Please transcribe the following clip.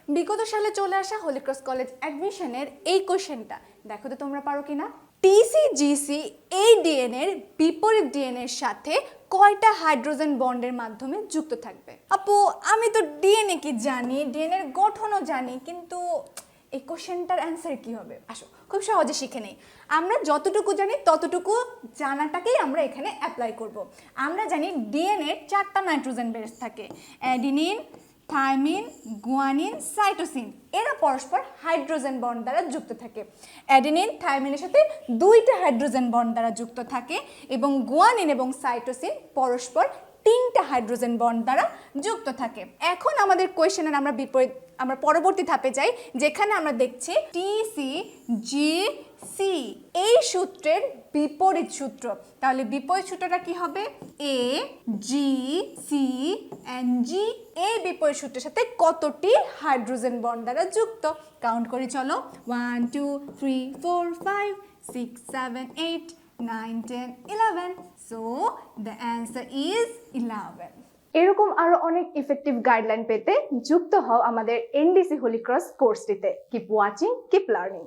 বিগত সালে চলে আসা হলিক্রস কলেজ অ্যাডমিশনের এই কোশ্চেনটা দেখো তো তোমরা পারো কিনা। টিসিজিসি এই ডিএনএর বিপরীত ডিএনএর সাথে কয়টা হাইড্রোজেন বন্ডের মাধ্যমে যুক্ত থাকবে? আপু আমি তো ডিএনএ কি জানি, ডিএনএর গঠনও জানি, কিন্তু এই কোশ্চেনটার অ্যান্সার কি হবে? আসো খুব সহজে শিখে নেই। আমরা যতটুকু জানি ততটুকু জানাটাকেই আমরা এখানে অ্যাপ্লাই করব। আমরা জানি ডিএনএর 4টা নাইট্রোজেন বেস থাকে, অ্যাডিনিন, থাইমিন, গুয়ানিন, সাইটোসিন। এরা পরস্পর হাইড্রোজেন বন্ড দ্বারা যুক্ত থাকে। অ্যাডিনিন থাইমিনের সাথে 2টা হাইড্রোজেন বন্ড দ্বারা যুক্ত থাকে এবং গুয়ানিন এবং সাইটোসিন পরস্পর 3টা হাইড্রোজেন বন্ড দ্বারা যুক্ত থাকে। এখন আমাদের কোয়েশ্চেনের আমরা পরবর্তী ধাপে যাই, যেখানে আমরা দেখছি টিসিজিসি এই সূত্রের বিপরীত সূত্র। তাহলে বিপরীত সূত্রটা কি হবে? এ জি সি এন্ড জি এই বিপরীত সূত্রের সাথে কতটি হাইড্রোজেন বন্ড দ্বারা যুক্ত? কাউন্ট করি চলো। 1 2 3 4 5 6 7 8 9 10 11. So the answer is 11. এরকম আরো অনেক ইফেক্টিভ গাইডলাইন পেতে যুক্ত হও আমাদের এনডিসি হোলিক্রস কোর্সটিতে। Keep watching, keep learning.